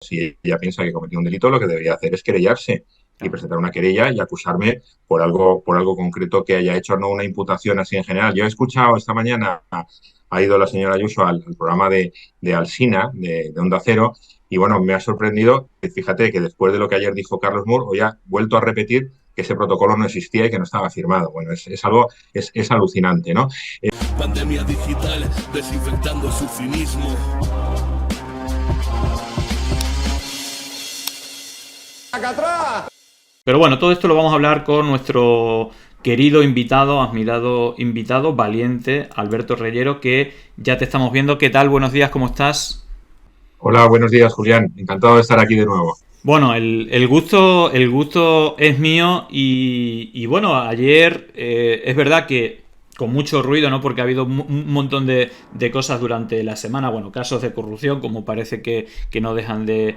si ella piensa que cometió un delito, lo que debería hacer es querellarse y Claro. presentar una querella y acusarme por algo concreto que haya hecho, no una imputación así en general. Yo he escuchado esta mañana, ha ido la señora Ayuso al programa de Alsina, de Onda Cero, y bueno, me ha sorprendido, fíjate que después de lo que ayer dijo Carlos Moore, hoy ha vuelto a repetir que ese protocolo no existía y que no estaba firmado. Bueno, es algo, es alucinante, ¿no? Pandemia digital, desinfectando su cinismo. ¡Acá atrás! Pero bueno, todo esto lo vamos a hablar con nuestro querido invitado, admirado invitado, valiente, Alberto Reyero, que ya te estamos viendo. ¿Qué tal? Buenos días, ¿cómo estás? Hola, buenos días, Julián. Encantado de estar aquí de nuevo. Bueno, el gusto es mío y bueno, ayer es verdad que con mucho ruido, ¿no? Porque ha habido un montón de cosas durante la semana, bueno, casos de corrupción, como parece que no dejan de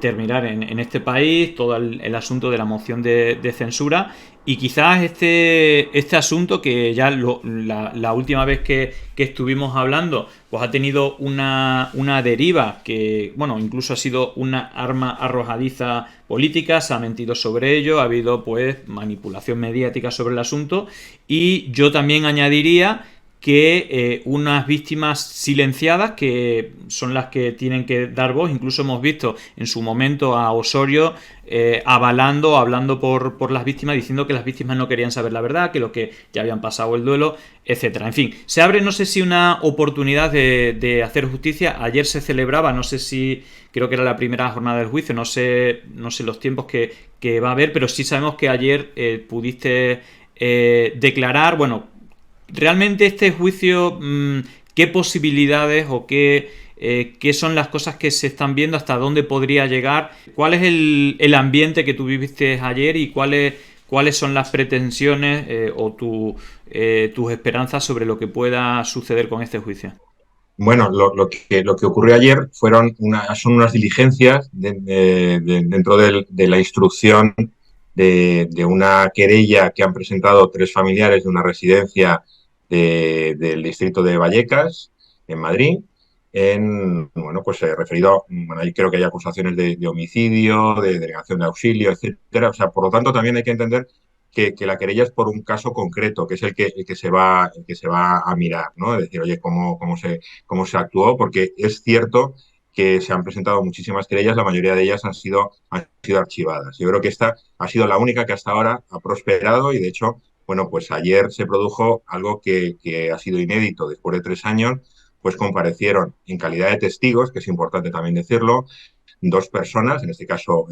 terminar en este país, todo el asunto de la moción de censura y quizás este asunto que ya la última vez que estuvimos hablando, pues ha tenido una deriva que, bueno, incluso ha sido una arma arrojadiza política, se ha mentido sobre ello, ha habido pues manipulación mediática sobre el asunto y yo también añadiría que unas víctimas silenciadas que son las que tienen que dar voz. Incluso hemos visto en su momento a Osorio avalando, hablando por las víctimas, diciendo que las víctimas no querían saber la verdad, que lo que ya habían pasado el duelo, etcétera. En fin, se abre, no sé si una oportunidad de hacer justicia. Ayer se celebraba, no sé si, creo que era la primera jornada del juicio, no sé los tiempos que va a haber, pero sí sabemos que ayer pudiste declarar, bueno, realmente este juicio, ¿qué posibilidades o qué son las cosas que se están viendo, hasta dónde podría llegar? ¿Cuál es el ambiente que tú viviste ayer y cuáles son las pretensiones tus esperanzas sobre lo que pueda suceder con este juicio? Bueno, lo que ocurrió ayer son unas diligencias dentro de la instrucción de una querella que han presentado tres familiares de una residencia del distrito de Vallecas, en Madrid, bueno, pues referido, bueno, ahí creo que hay acusaciones de homicidio, de denegación de auxilio, etcétera. O sea, por lo tanto, también hay que entender que la querella es por un caso concreto, que es el que se va a mirar, ¿no? Es decir, oye, cómo se actuó, porque es cierto que se han presentado muchísimas querellas, la mayoría de ellas han sido archivadas. Yo creo que esta ha sido la única que hasta ahora ha prosperado y, de hecho, bueno, pues ayer se produjo algo que ha sido inédito. Después de 3 años, pues comparecieron en calidad de testigos, que es importante también decirlo, dos personas, en este caso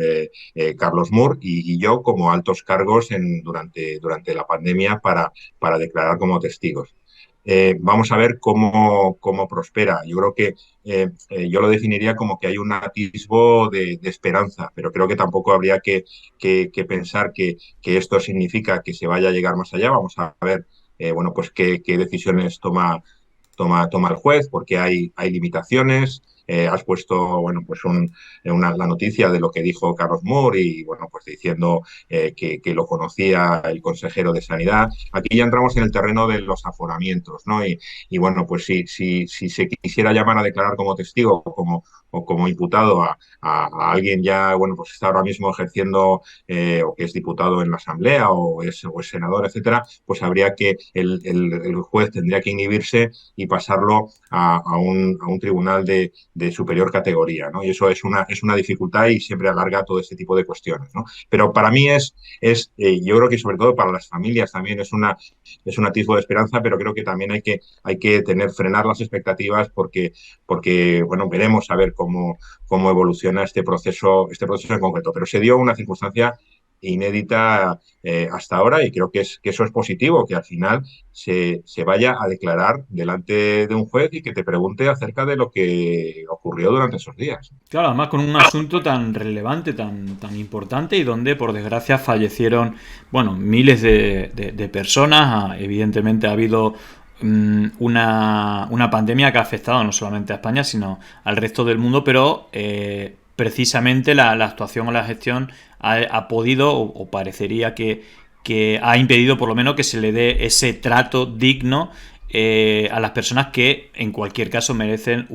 Carlos Moore y yo, como altos cargos durante la pandemia para declarar como testigos. Vamos a ver cómo prospera. Yo creo que yo lo definiría como que hay un atisbo de esperanza, pero creo que tampoco habría que pensar que esto significa que se vaya a llegar más allá. Vamos a ver, bueno, pues qué decisiones toma el juez, porque hay limitaciones. Has puesto, bueno, pues la noticia de lo que dijo Carlos Moore y, bueno, pues diciendo que lo conocía el consejero de Sanidad. Aquí ya entramos en el terreno de los aforamientos, ¿no? Y bueno, pues si se quisiera llamar a declarar como testigo o como imputado a alguien ya, bueno, pues está ahora mismo ejerciendo o que es diputado en la Asamblea o es senador, etcétera, pues habría que el juez tendría que inhibirse y pasarlo a un tribunal de superior categoría, ¿no? Y eso es una dificultad y siempre alarga todo este tipo de cuestiones, ¿no? Pero para mí yo creo que sobre todo para las familias también es un atisbo de esperanza, pero creo que también hay que frenar las expectativas porque bueno, veremos a ver cómo evoluciona este proceso en concreto. Pero se dio una circunstancia inédita hasta ahora y creo que eso es positivo, que al final se vaya a declarar delante de un juez y que te pregunte acerca de lo que ocurrió durante esos días. Claro, además con un asunto tan relevante, tan importante y donde por desgracia fallecieron, bueno, miles de personas. Evidentemente ha habido una pandemia que ha afectado no solamente a España, sino al resto del mundo, pero precisamente la actuación o la gestión ha podido o parecería que ha impedido por lo menos que se le dé ese trato digno a las personas que en cualquier caso merecen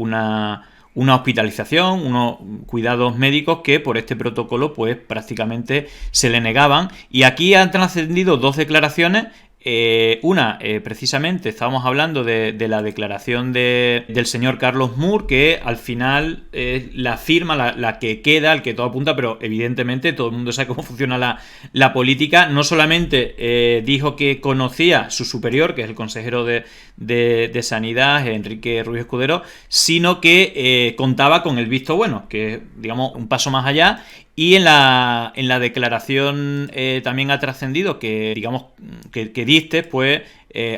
una hospitalización, unos cuidados médicos que por este protocolo pues prácticamente se le negaban. Y aquí han trascendido dos declaraciones. Una, precisamente, estábamos hablando de la declaración del señor Carlos Moore, que al final la firma, la que queda, el que todo apunta, pero evidentemente todo el mundo sabe cómo funciona la política. No solamente dijo que conocía su superior, que es el consejero de Sanidad, Enrique Ruiz Escudero, sino que contaba con el visto bueno, que es, digamos, un paso más allá. Y en la declaración también ha trascendido que, digamos, que diste, pues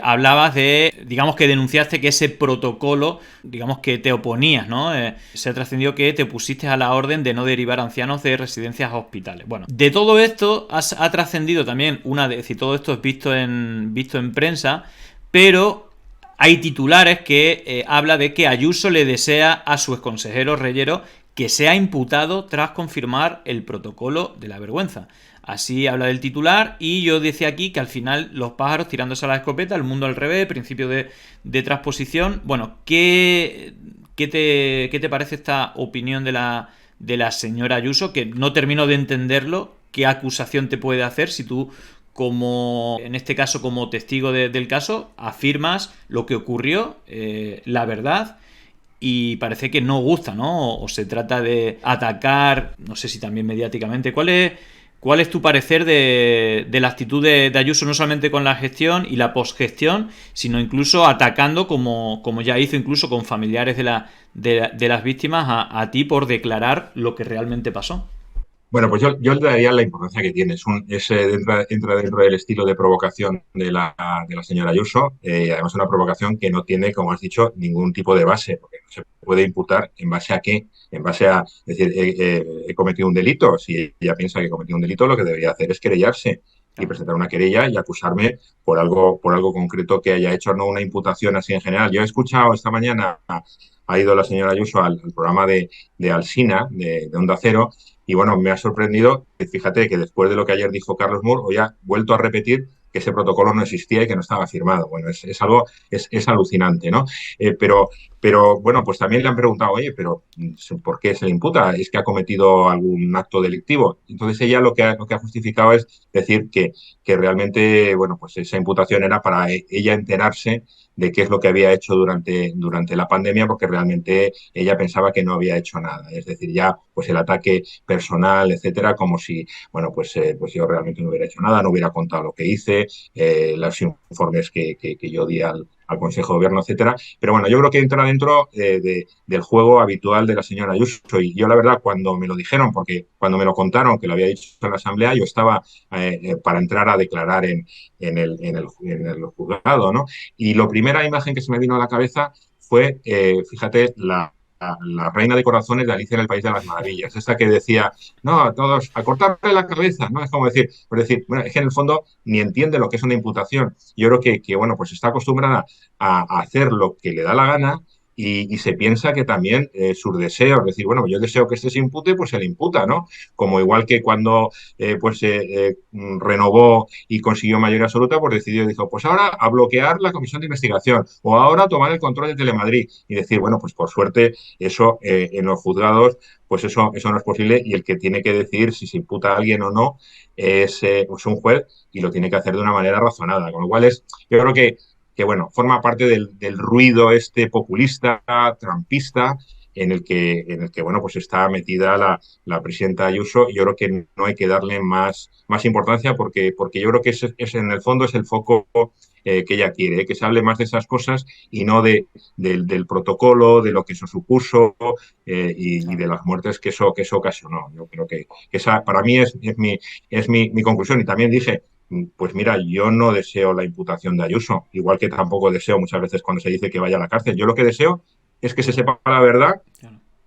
hablabas de, digamos, que denunciaste que ese protocolo, digamos, que te oponías, ¿no? Se ha trascendido que te pusiste a la orden de no derivar ancianos de residencias a hospitales. Bueno, de todo esto ha trascendido también es decir, todo esto es visto en prensa, pero hay titulares que habla de que Ayuso le desea a su exconsejero Reyero que sea imputado tras confirmar el protocolo de la vergüenza. Así habla del titular, y yo decía aquí que al final los pájaros tirándose a la escopeta, el mundo al revés, principio de transposición. Bueno, ¿qué te parece esta opinión de la señora Ayuso? Que no termino de entenderlo. ¿Qué acusación te puede hacer si tú, en este caso como testigo del caso, afirmas lo que ocurrió, la verdad? Y parece que no gusta, ¿no? O se trata de atacar, no sé si también mediáticamente. ¿Cuál es tu parecer de la actitud de Ayuso, no solamente con la gestión y la posgestión, sino incluso atacando, como ya hizo incluso con familiares de las víctimas, a ti por declarar lo que realmente pasó? Bueno, pues yo le daría la importancia que tiene. Entra dentro del estilo de provocación de la señora Ayuso. Además, una provocación que no tiene, como has dicho, ningún tipo de base, porque no se puede imputar en base a qué. En base a, es decir, he cometido un delito. Si ella piensa que he cometido un delito, lo que debería hacer es querellarse y presentar una querella y acusarme por algo concreto que haya hecho, no una imputación así en general. Yo he escuchado esta mañana, ha ido la señora Ayuso al programa de Alsina, de Onda Cero. Y bueno, me ha sorprendido, fíjate que después de lo que ayer dijo Carlos Moore, hoy ha vuelto a repetir que ese protocolo no existía y que no estaba firmado. Bueno, es algo, es alucinante, ¿no? Pero bueno, pues también le han preguntado, oye, pero ¿por qué se le imputa? ¿Es que ha cometido algún acto delictivo? Entonces ella lo que ha justificado es decir que realmente, bueno, pues esa imputación era para ella enterarse de qué es lo que había hecho durante la pandemia, porque realmente ella pensaba que no había hecho nada. Es decir, ya pues el ataque personal, etcétera, como si, bueno, pues yo realmente no hubiera hecho nada, no hubiera contado lo que hice, los informes que yo di al Consejo de Gobierno, etcétera. Pero bueno, yo creo que entra dentro del juego habitual de la señora Ayuso. Y yo, la verdad, cuando me lo dijeron, porque cuando me lo contaron, que lo había dicho en la Asamblea, yo estaba para entrar a declarar en el juzgado, ¿no? Y la primera imagen que se me vino a la cabeza fue, fíjate, la reina de corazones de Alicia en el País de las Maravillas, esta que decía, no, a todos, a cortarle la cabeza, ¿no? Es como decir, bueno, es que en el fondo ni entiende lo que es una imputación. Yo creo que bueno, pues está acostumbrada a hacer lo que le da la gana. Y se piensa que también sus deseos, es decir, bueno, yo deseo que este se impute, pues se le imputa, ¿no? Como igual que cuando renovó y consiguió mayoría absoluta, pues dijo, pues ahora a bloquear la comisión de investigación o ahora a tomar el control de Telemadrid y decir, bueno, pues por suerte eso en los juzgados, pues eso no es posible, y el que tiene que decidir si se imputa a alguien o no es un juez, y lo tiene que hacer de una manera razonada, con lo cual yo creo que bueno, forma parte del ruido populista, trampista, en el que bueno, pues está metida la presidenta Ayuso. Yo creo que no hay que darle más importancia porque yo creo que en el fondo es el foco que ella quiere, que se hable más de esas cosas y no del protocolo, de lo que eso supuso y de las muertes que eso ocasionó. Yo creo que esa para mí es mi conclusión. Y también dije, pues mira, yo no deseo la imputación de Ayuso, igual que tampoco deseo muchas veces cuando se dice que vaya a la cárcel. Yo lo que deseo es que se sepa la verdad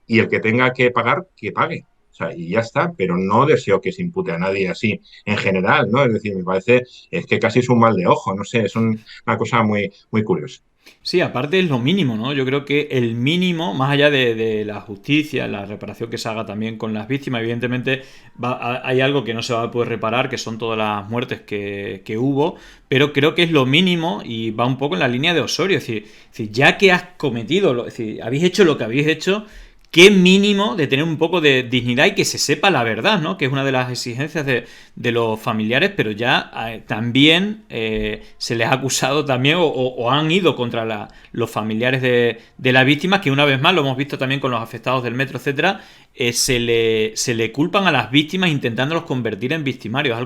y el que tenga que pagar, que pague. O sea, y ya está, pero no deseo que se impute a nadie así en general, ¿no? Es decir, me parece, es que casi es un mal de ojo, no sé, es una cosa muy, muy curiosa. Sí, aparte es lo mínimo, ¿no? Yo creo que el mínimo, más allá de la justicia, la reparación que se haga también con las víctimas, evidentemente hay algo que no se va a poder reparar, que son todas las muertes que hubo, pero creo que es lo mínimo y va un poco en la línea de Osorio. Es decir, ya que has cometido, es decir, habéis hecho lo que habéis hecho, qué mínimo de tener un poco de dignidad y que se sepa la verdad, ¿no? Que es una de las exigencias de los familiares, pero ya también se les ha acusado también o han ido contra los familiares de las víctimas, que una vez más, lo hemos visto también con los afectados del metro, etcétera, se le culpan a las víctimas intentándolos convertir en victimarios,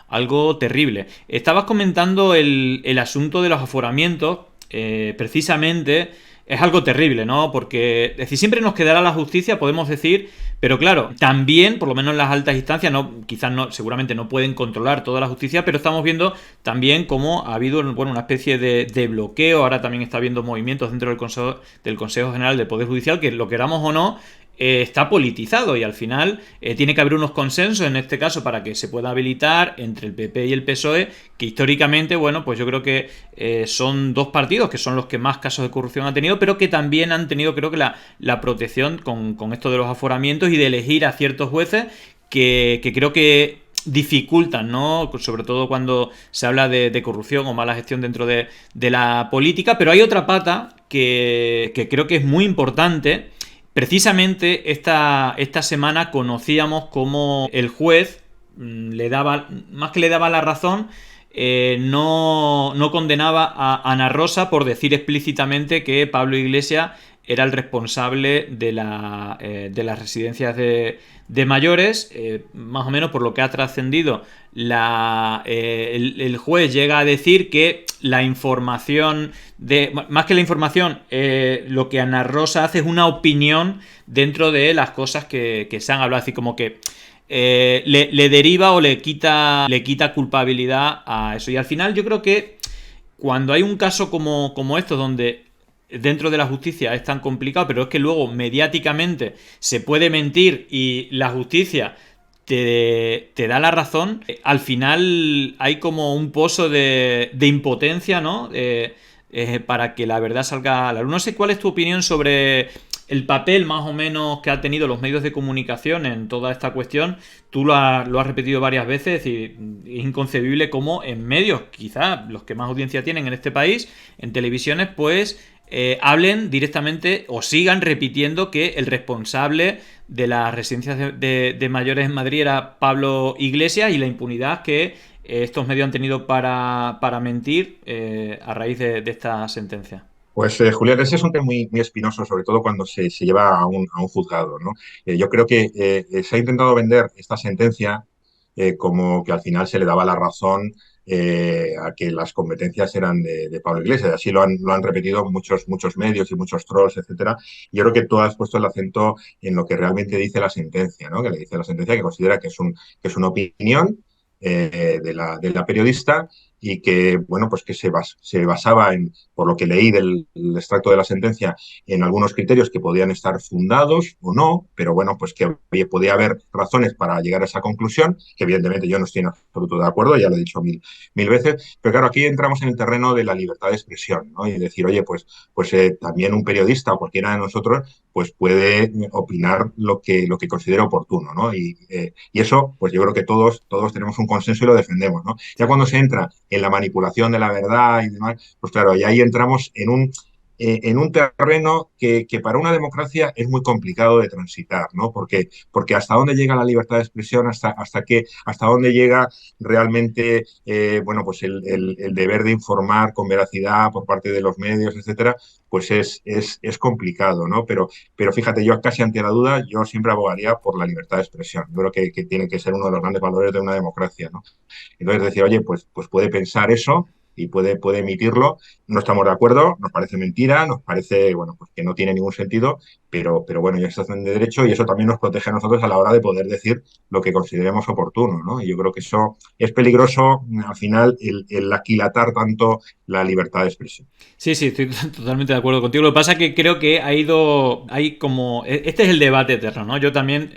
algo terrible. Estabas comentando el asunto de los aforamientos, precisamente. Es algo terrible, ¿no? Porque, es decir, siempre nos quedará la justicia, podemos decir, pero claro, también, por lo menos en las altas instancias, quizás seguramente no pueden controlar toda la justicia, pero estamos viendo también cómo ha habido, bueno, una especie de bloqueo. Ahora también está habiendo movimientos dentro del Consejo General del Poder Judicial, que lo queramos o no, está politizado, y al final tiene que haber unos consensos, en este caso, para que se pueda habilitar entre el PP y el PSOE, que históricamente, bueno, pues yo creo que son dos partidos que son los que más casos de corrupción han tenido, pero que también han tenido, creo que la protección con esto de los aforamientos y de elegir a ciertos jueces que creo que dificultan, ¿no? Sobre todo cuando se habla de corrupción o mala gestión dentro de la política. Pero hay otra pata que creo que es muy importante. Precisamente esta semana conocíamos cómo el juez más que le daba la razón, no condenaba a Ana Rosa por decir explícitamente que Pablo Iglesias era el responsable de las residencias de mayores. Más o menos, por lo que ha trascendido, el juez llega a decir que la información, más que la información, lo que Ana Rosa hace es una opinión dentro de las cosas que se han hablado, así como que le deriva o le quita culpabilidad a eso. Y al final yo creo que cuando hay un caso como esto, donde dentro de la justicia es tan complicado, pero es que luego mediáticamente se puede mentir y la justicia te da la razón, al final hay como un pozo de impotencia, ¿no? Para que la verdad salga a la luz. No sé cuál es tu opinión sobre el papel más o menos que han tenido los medios de comunicación en toda esta cuestión. Tú lo has repetido varias veces, y es inconcebible cómo en medios, quizás los que más audiencia tienen en este país, en televisiones, pues hablen directamente o sigan repitiendo que el responsable de las residencias de mayores en Madrid era Pablo Iglesias, y la impunidad que estos medios han tenido para mentir a raíz de esta sentencia. Pues Julián, ese es un tema muy espinoso, sobre todo cuando se lleva a un juzgado, ¿no? Yo creo que se ha intentado vender esta sentencia como que al final se le daba la razón a que las competencias eran de Pablo Iglesias. Así lo han repetido muchos medios y muchos trolls, etcétera. Y yo creo que tú has puesto el acento en lo que realmente dice la sentencia, ¿no? Que le dice la sentencia que considera que es una opinión de la periodista, y que, bueno, pues que se basaba en, por lo que leí del extracto de la sentencia, en algunos criterios que podían estar fundados o no, pero bueno, pues que podía haber razones para llegar a esa conclusión, que evidentemente yo no estoy en absoluto de acuerdo, ya lo he dicho mil veces, pero claro, aquí entramos en el terreno de la libertad de expresión, ¿no? Y decir, oye, pues también un periodista o cualquiera de nosotros pues puede opinar lo que considere oportuno, ¿no? Y eso, pues yo creo que todos tenemos un consenso y lo defendemos, ¿no? Ya cuando se entra en la manipulación de la verdad y demás, pues claro, y ahí entramos en un terreno que para una democracia es muy complicado de transitar, ¿no? Porque hasta dónde llega la libertad de expresión, hasta dónde llega realmente, bueno, pues el deber de informar con veracidad por parte de los medios, etcétera, pues es complicado, ¿no? Pero fíjate, yo casi ante la duda, yo siempre abogaría por la libertad de expresión. Yo creo que tiene que ser uno de los grandes valores de una democracia, ¿no? Entonces decir, oye, pues puede pensar eso y puede emitirlo. No estamos de acuerdo, nos parece mentira, nos parece, bueno, pues que no tiene ningún sentido, pero bueno, ya está en derecho, y eso también nos protege a nosotros a la hora de poder decir lo que consideremos oportuno, ¿no? Y yo creo que eso es peligroso, al final, el aquilatar tanto la libertad de expresión. Sí, estoy totalmente de acuerdo contigo. Lo que pasa es que creo que hay como... Este es el debate eterno, ¿no? Yo también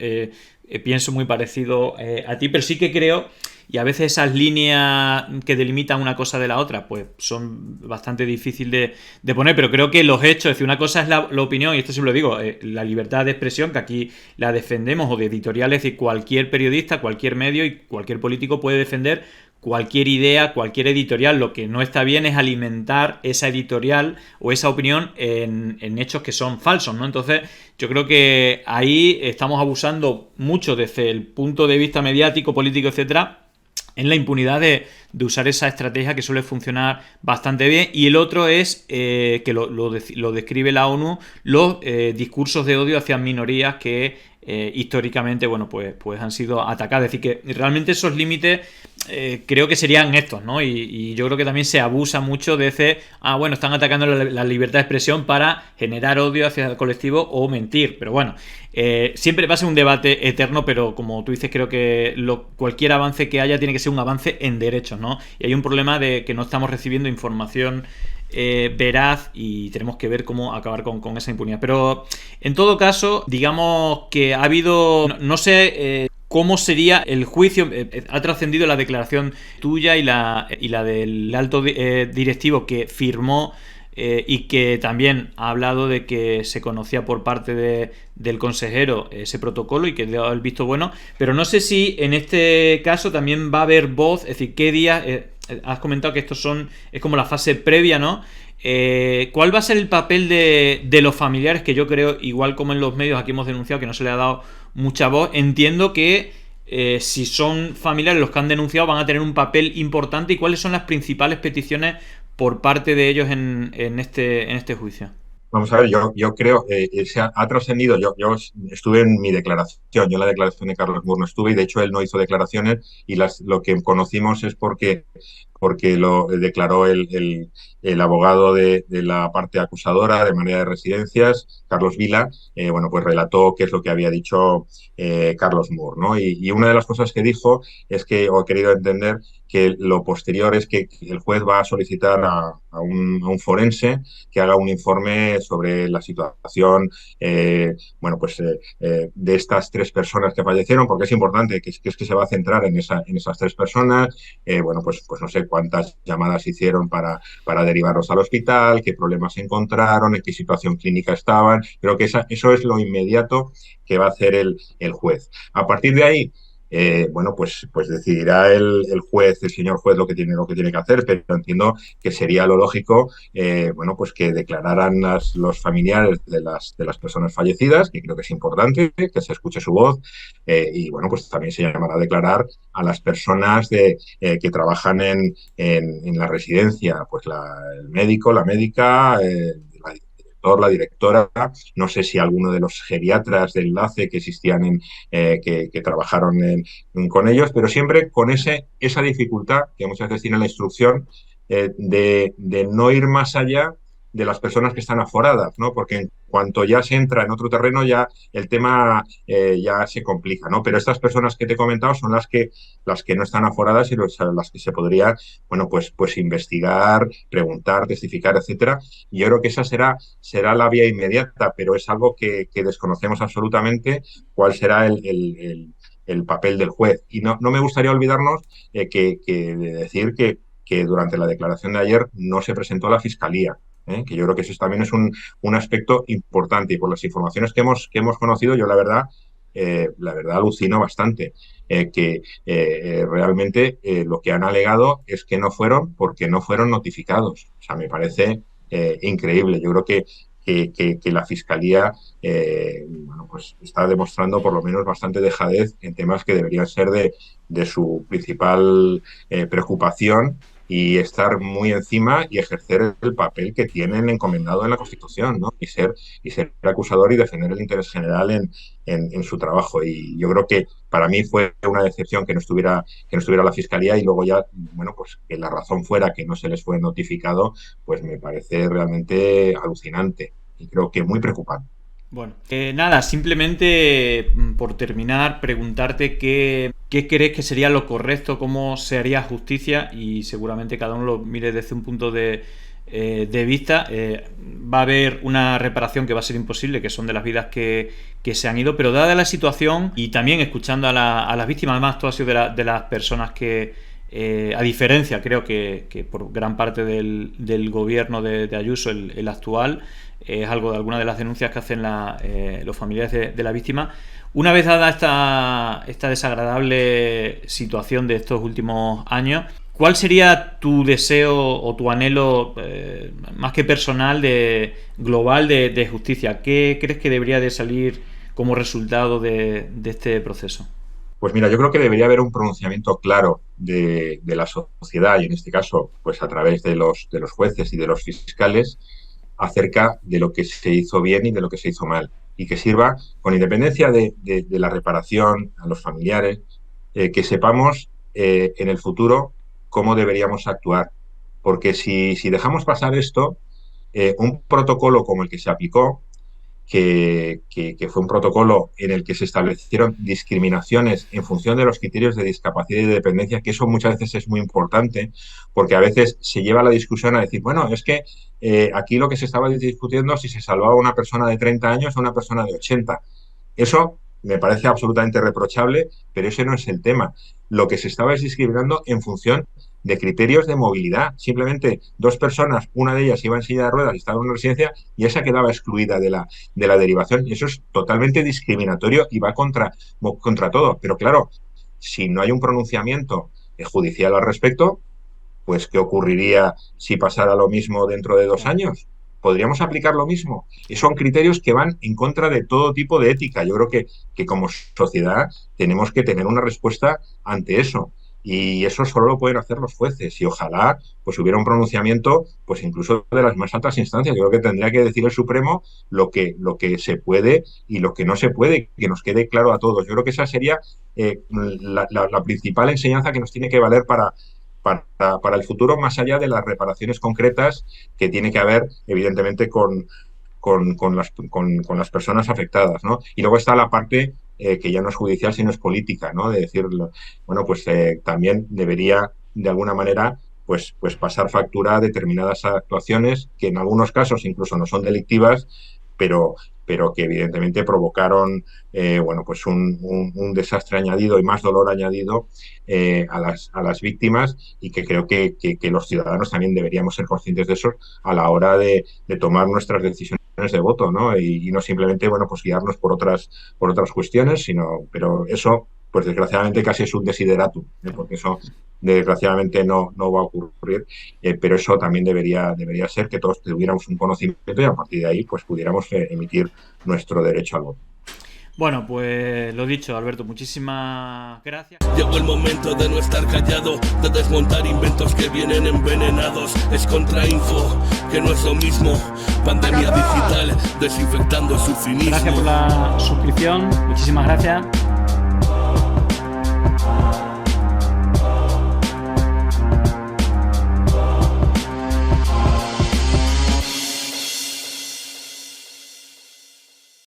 pienso muy parecido a ti, pero sí que creo... Y a veces esas líneas que delimitan una cosa de la otra, pues son bastante difíciles de poner, pero creo que los hechos, es decir, una cosa es la opinión, y esto siempre lo digo, la libertad de expresión, que aquí la defendemos, o de editoriales, y cualquier periodista, cualquier medio y cualquier político puede defender cualquier idea, cualquier editorial. Lo que no está bien es alimentar esa editorial o esa opinión en hechos que son falsos, ¿no? Entonces, yo creo que ahí estamos abusando mucho desde el punto de vista mediático, político, etcétera, en la impunidad de usar esa estrategia que suele funcionar bastante bien. Y el otro es, que lo describe la ONU, los discursos de odio hacia minorías que históricamente, bueno, pues han sido atacadas. Es decir, que realmente esos límites creo que serían estos, ¿no? Y yo creo que también se abusa mucho de ese, bueno, están atacando la libertad de expresión para generar odio hacia el colectivo o mentir. Pero bueno, siempre va a ser un debate eterno, pero como tú dices, creo que cualquier avance que haya tiene que ser un avance en derechos, ¿no? Y hay un problema de que no estamos recibiendo información veraz y tenemos que ver cómo acabar con esa impunidad. Pero en todo caso, digamos que ha habido, no sé cómo sería el juicio. Ha trascendido la declaración tuya y la del alto directivo que firmó y que también ha hablado de que se conocía por parte del consejero ese protocolo y que dio el visto bueno, pero no sé si en este caso también va a haber voz, es decir, qué días, has comentado que es como la fase previa, ¿no? ¿Cuál va a ser el papel de los familiares? Que yo creo, igual como en los medios aquí hemos denunciado que no se le ha dado mucha voz, entiendo que si son familiares los que han denunciado van a tener un papel importante. ¿Y cuáles son las principales peticiones por parte de ellos en este juicio? Vamos a ver, yo creo se ha trascendido. Yo estuve en mi declaración, yo en la declaración de Carlos Moore no estuve, y de hecho él no hizo declaraciones, y lo que conocimos es porque lo declaró el abogado de la parte acusadora de manera de residencias, Carlos Vila. Bueno, pues relató qué es lo que había dicho Carlos Moore, ¿no? Y una de las cosas que dijo es que, o he querido entender, que lo posterior es que el juez va a solicitar a un forense que haga un informe sobre la situación, bueno, pues de estas 3 personas que fallecieron, porque es importante que se va a centrar en esas 3 personas. Bueno, pues no sé cuántas llamadas hicieron para derivarlos al hospital, qué problemas encontraron, en qué situación clínica estaban. Creo que eso es lo inmediato que va a hacer el juez. A partir de ahí, bueno, pues decidirá el juez, el señor juez, lo que tiene que hacer, pero entiendo que sería lo lógico, bueno, pues que declararan los familiares de las personas fallecidas, que creo que es importante que se escuche su voz, y bueno, pues también se llamará a declarar a las personas que trabajan en la residencia, pues el médico, la médica, la directora, no sé si alguno de los geriatras de enlace que existían que trabajaron con ellos, pero siempre con esa dificultad que muchas veces tiene la instrucción, de no ir más allá de las personas que están aforadas, ¿no? Porque en cuanto ya se entra en otro terreno, ya el tema ya se complica, ¿no? Pero estas personas que te he comentado son las que no están aforadas y las que se podría, bueno, pues investigar, preguntar, testificar, etcétera. Y yo creo que esa será la vía inmediata, pero es algo que desconocemos absolutamente cuál será el papel del juez. Y no me gustaría olvidarnos de decir que durante la declaración de ayer no se presentó a la Fiscalía. Que yo creo que eso también es un aspecto importante, y por las informaciones que hemos conocido, yo la verdad alucino bastante, que realmente lo que han alegado es que no fueron porque no fueron notificados. O sea, me parece increíble. Yo creo que la Fiscalía bueno, pues está demostrando por lo menos bastante dejadez en temas que deberían ser de su principal preocupación, y estar muy encima y ejercer el papel que tienen encomendado en la Constitución, ¿no? Y ser acusador y defender el interés general en su trabajo. Y yo creo que para mí fue una decepción que no estuviera la Fiscalía, y luego ya, bueno, pues que la razón fuera que no se les fue notificado, pues me parece realmente alucinante y creo que muy preocupante. Bueno, nada, simplemente por terminar, preguntarte qué crees que sería lo correcto, cómo se haría justicia, y seguramente cada uno lo mire desde un punto de vista. Va a haber una reparación que va a ser imposible, que son de las vidas que se han ido, pero dada la situación y también escuchando a las víctimas, además tú has sido de las personas que, a diferencia, creo que por gran parte del gobierno de Ayuso, el actual, es algo de alguna de las denuncias que hacen los familiares de la víctima. Una vez dada esta desagradable situación de estos últimos años, ¿cuál sería tu deseo o tu anhelo, más que personal, global de justicia? ¿Qué crees que debería de salir como resultado de este proceso? Pues mira, yo creo que debería haber un pronunciamiento claro de la sociedad, y en este caso, pues a través de los jueces y de los fiscales, acerca de lo que se hizo bien y de lo que se hizo mal, y que sirva, con independencia de la reparación a los familiares, que sepamos en el futuro cómo deberíamos actuar. Porque si dejamos pasar esto, un protocolo como el que se aplicó, que fue un protocolo en el que se establecieron discriminaciones en función de los criterios de discapacidad y de dependencia, que eso muchas veces es muy importante, porque a veces se lleva la discusión a decir, bueno, es que aquí lo que se estaba discutiendo es si se salvaba a una persona de 30 años o una persona de 80. Eso me parece absolutamente reprochable, pero ese no es el tema. Lo que se estaba es discriminando en función de criterios de movilidad. Simplemente dos personas, una de ellas iba en silla de ruedas y estaba en una residencia, y esa quedaba excluida de la derivación. Y eso es totalmente discriminatorio y va contra todo. Pero claro, si no hay un pronunciamiento judicial al respecto, pues ¿qué ocurriría si pasara lo mismo dentro de 2 años? ¿Podríamos aplicar lo mismo? Y son criterios que van en contra de todo tipo de ética. Yo creo que como sociedad tenemos que tener una respuesta ante eso. Y eso solo lo pueden hacer los jueces. Y ojalá pues hubiera un pronunciamiento, pues incluso de las más altas instancias. Yo creo que tendría que decir el Supremo lo que se puede y lo que no se puede, que nos quede claro a todos. Yo creo que esa sería la principal enseñanza que nos tiene que valer para el futuro, más allá de las reparaciones concretas que tiene que haber, evidentemente, con las personas afectadas, ¿no? Y luego está la parte que ya no es judicial, sino es política, ¿no? De decir, bueno, pues también debería, de alguna manera, pues pasar factura a determinadas actuaciones que en algunos casos incluso no son delictivas, pero que evidentemente provocaron bueno, pues un desastre añadido y más dolor añadido a las víctimas, y que creo que los ciudadanos también deberíamos ser conscientes de eso a la hora de tomar nuestras decisiones de voto, ¿no? Y no simplemente, bueno, pues guiarnos por otras cuestiones, pero eso, pues desgraciadamente casi es un desideratum, porque eso desgraciadamente no va a ocurrir, pero eso también debería ser que todos tuviéramos un conocimiento y a partir de ahí pues pudiéramos emitir nuestro derecho al voto. Bueno, pues lo dicho, Alberto, muchísimas gracias. Llegó el momento de no estar callado, de desmontar inventos que vienen envenenados. Es contrainfo, que no es lo mismo. Pandemia digital, desinfectando su cinismo. Gracias por la suscripción, muchísimas gracias.